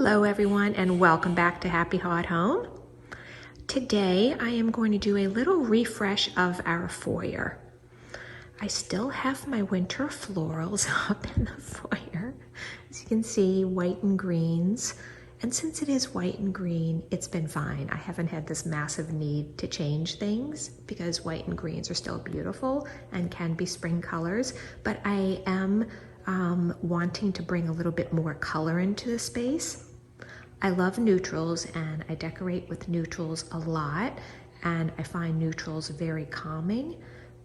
Hello everyone and welcome back to Happy Haute Home. Today I am going to do a little refresh of our foyer. I still have my winter florals up in the foyer. As you can see, white and greens. And since it is white and green, it's been fine. I haven't had this massive need to change things because white and greens are still beautiful and can be spring colors, but I am wanting to bring a little bit more color into the space. I love neutrals and I decorate with neutrals a lot, and I find neutrals very calming.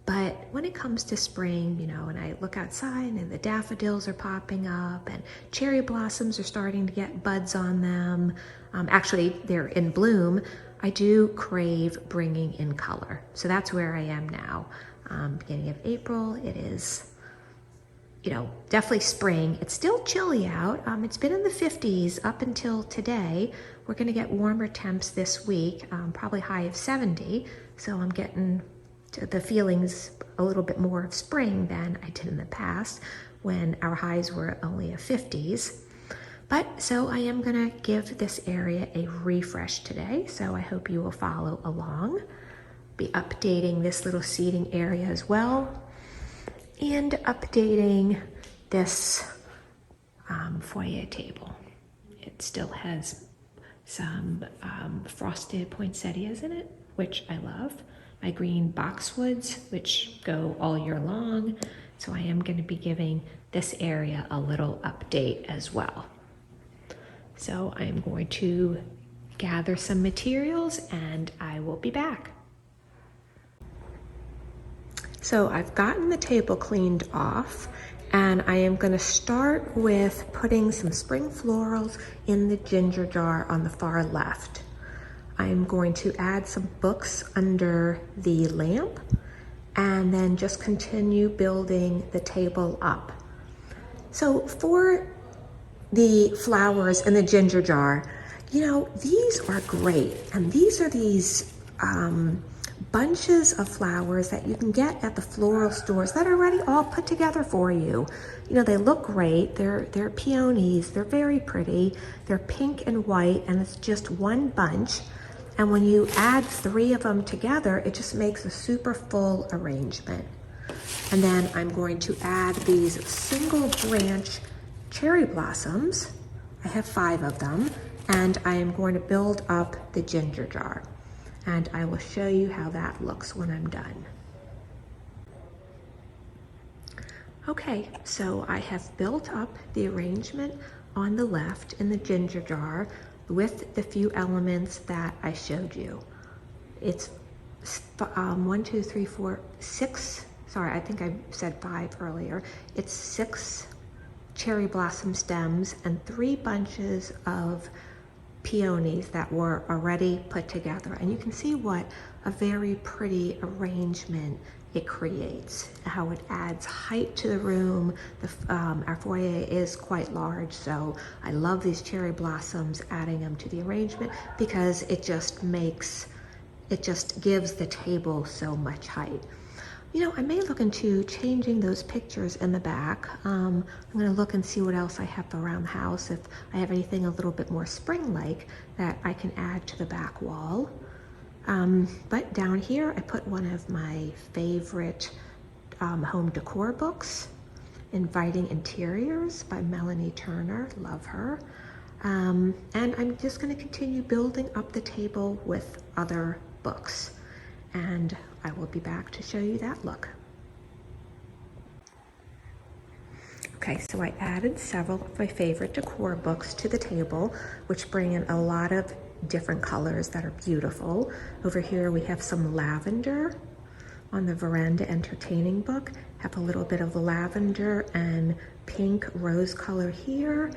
But when it comes to spring, you know, and I look outside and the daffodils are popping up and cherry blossoms are starting to get buds on them. Actually, they're in bloom. I do crave bringing in color. So that's where I am now. Beginning of April, it is, you know, definitely spring. It's still chilly out. It's been in the 50s up until today. We're gonna get warmer temps this week, probably high of 70. So I'm getting the feelings a little bit more of spring than I did in the past when our highs were only a 50s. But so I am gonna give this area a refresh today. So I hope you will follow along. Be updating this little seating area as well, and updating this foyer table. It still has some frosted poinsettias in it, which I love. My green boxwoods, which go all year long. So I am going to be giving this area a little update as well. So I am going to gather some materials and I will be back. So I've gotten the table cleaned off, and I am going to start with putting some spring florals in the ginger jar on the far left. I'm going to add some books under the lamp and then just continue building the table up. So for the flowers in the ginger jar, you know, these are great. And these are these bunches of flowers that you can get at the floral stores that are already all put together for you. You know, they look great. They're peonies. They're very pretty. They're pink and white, and it's just one bunch. And when you add 3 of them together, it just makes a super full arrangement. And then I'm going to add these single branch cherry blossoms. I have 5 of them, and I am going to build up the ginger jar. And I will show you how that looks when I'm done. Okay, so I have built up the arrangement on the left in the ginger jar with the few elements that I showed you. It's 1, 2, 3, 4, 6, sorry, I think I said 5 earlier. It's 6 cherry blossom stems and 3 bunches of peonies that were already put together. And you can see what a very pretty arrangement it creates, how it adds height to the room. Our foyer is quite large, so I love these cherry blossoms, adding them to the arrangement because it just gives the table so much height. You know, I may look into changing those pictures in the back. I'm gonna look and see what else I have around the house, if I have anything a little bit more spring-like that I can add to the back wall. But down here, I put one of my favorite home decor books, Inviting Interiors by Melanie Turner, love her. And I'm just gonna continue building up the table with other books. And I will be back to show you that look. Okay, so I added several of my favorite decor books to the table, which bring in a lot of different colors that are beautiful. Over here we have some lavender on the Veranda Entertaining book. Have a little bit of lavender and pink rose color here.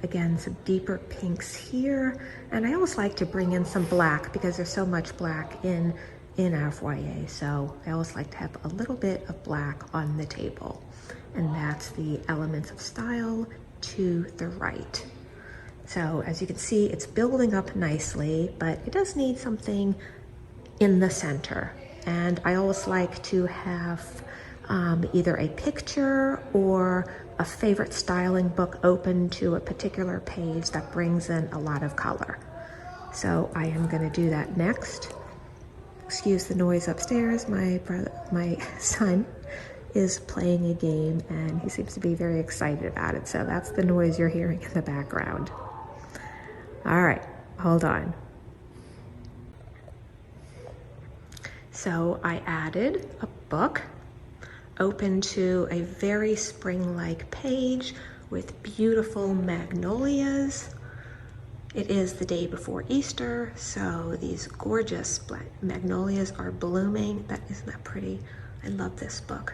Again, some deeper pinks here. And I always like to bring in some black because there's so much black in our foyer. So I always like to have a little bit of black on the table. And that's the elements of style to the right. So as you can see, it's building up nicely, but it does need something in the center. And I always like to have either a picture or a favorite styling book open to a particular page that brings in a lot of color. So I am going to do that next. Excuse the noise upstairs. My son is playing a game and he seems to be very excited about it. So that's the noise you're hearing in the background. All right, hold on. So I added a book open to a very spring-like page with beautiful magnolias. It is the day before Easter, so these gorgeous magnolias are blooming. Isn't that pretty? I love this book.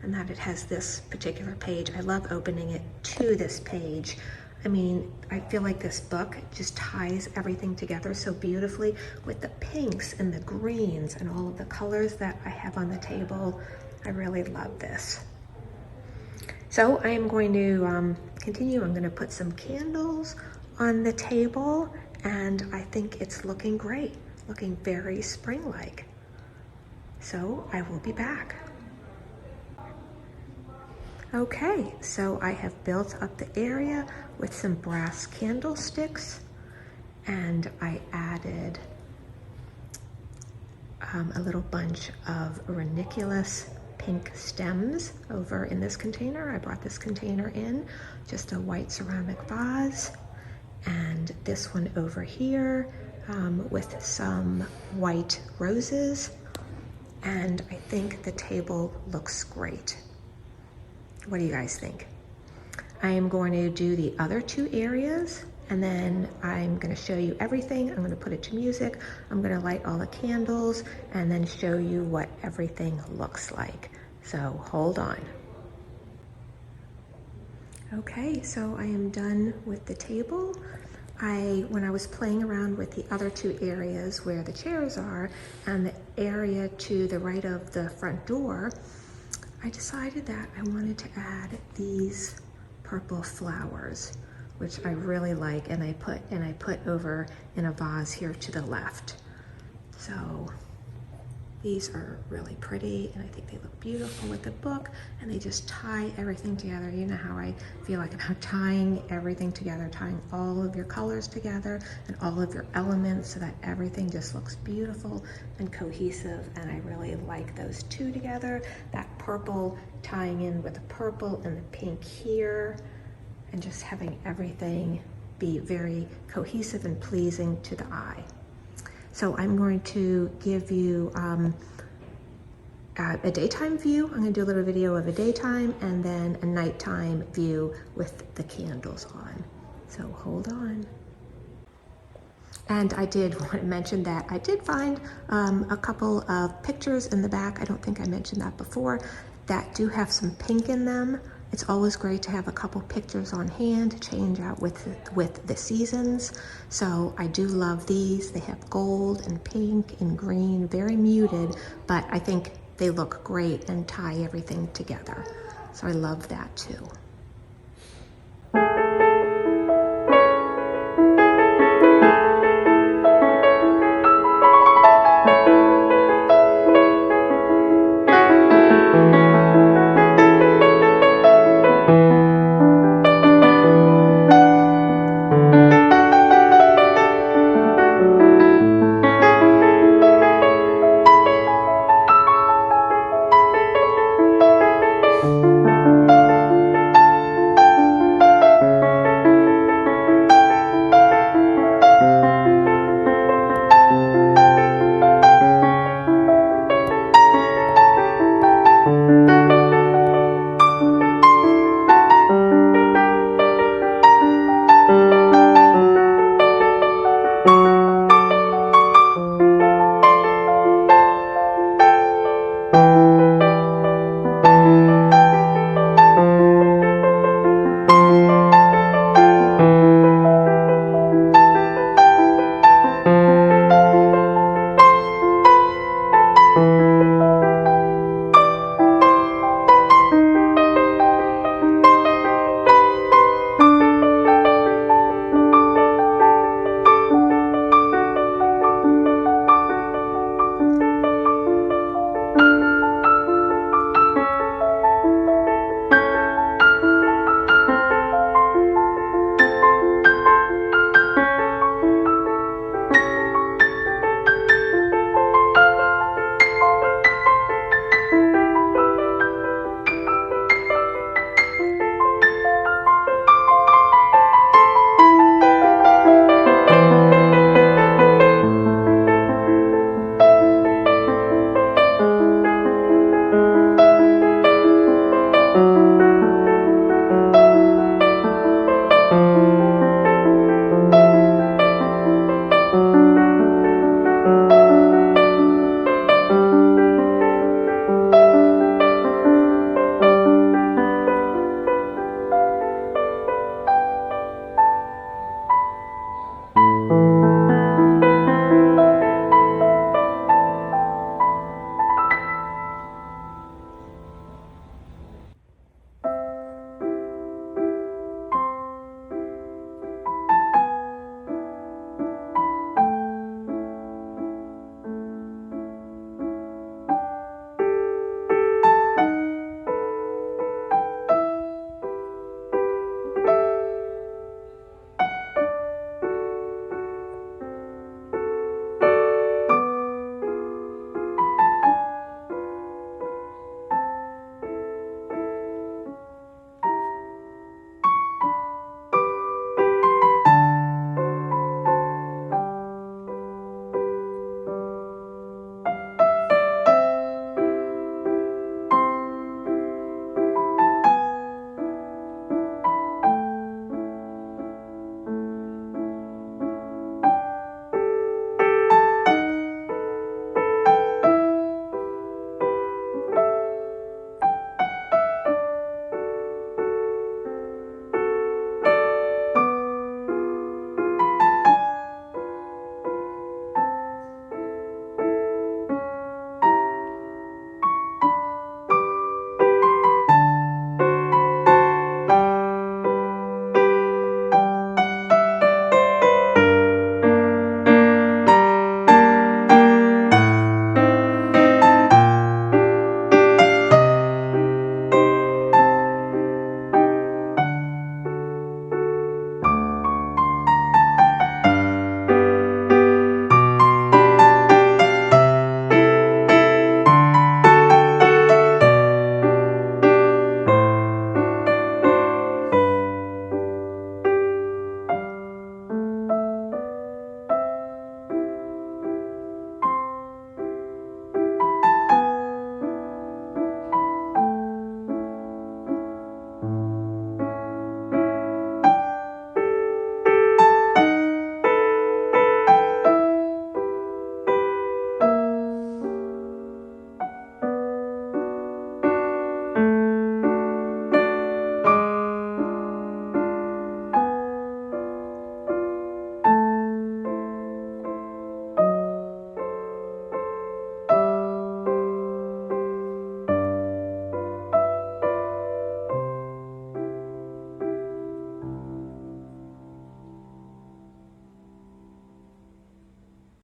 And that it has this particular page. I love opening it to this page. I mean, I feel like this book just ties everything together so beautifully with the pinks and the greens and all of the colors that I have on the table. I really love this. So I am going to continue. I'm going to put some candles on the table, and I think it's looking great, looking very spring-like. So I will be back. Okay, so I have built up the area with some brass candlesticks, and I added a little bunch of ranunculus pink stems over in this container. I brought this container in, just a white ceramic vase, and this one over here with some white roses, and I think the table looks great. What do you guys think? I am going to do the other two areas, and then I'm going to show you everything. I'm going to put it to music. I'm going to light all the candles and then show you what everything looks like. So hold on. Okay, so I am done with the table. When I was playing around with the other two areas where the chairs are and the area to the right of the front door, I decided that I wanted to add these purple flowers, which I really like, and I put over in a vase here to the left. So these are really pretty, and I think they look beautiful with the book, and they just tie everything together. You know how I feel like about tying everything together, tying all of your colors together and all of your elements so that everything just looks beautiful and cohesive, and I really like those two together. That purple tying in with the purple and the pink here, and just having everything be very cohesive and pleasing to the eye. So I'm going to give you a daytime view. I'm going to do a little video of a daytime and then a nighttime view with the candles on. So hold on. And I did want to mention that I did find a couple of pictures in the back. I don't think I mentioned that before, that do have some pink in them. It's always great to have a couple pictures on hand to change out with the seasons. So I do love these. They have gold and pink and green, very muted, but I think they look great and tie everything together. So I love that too.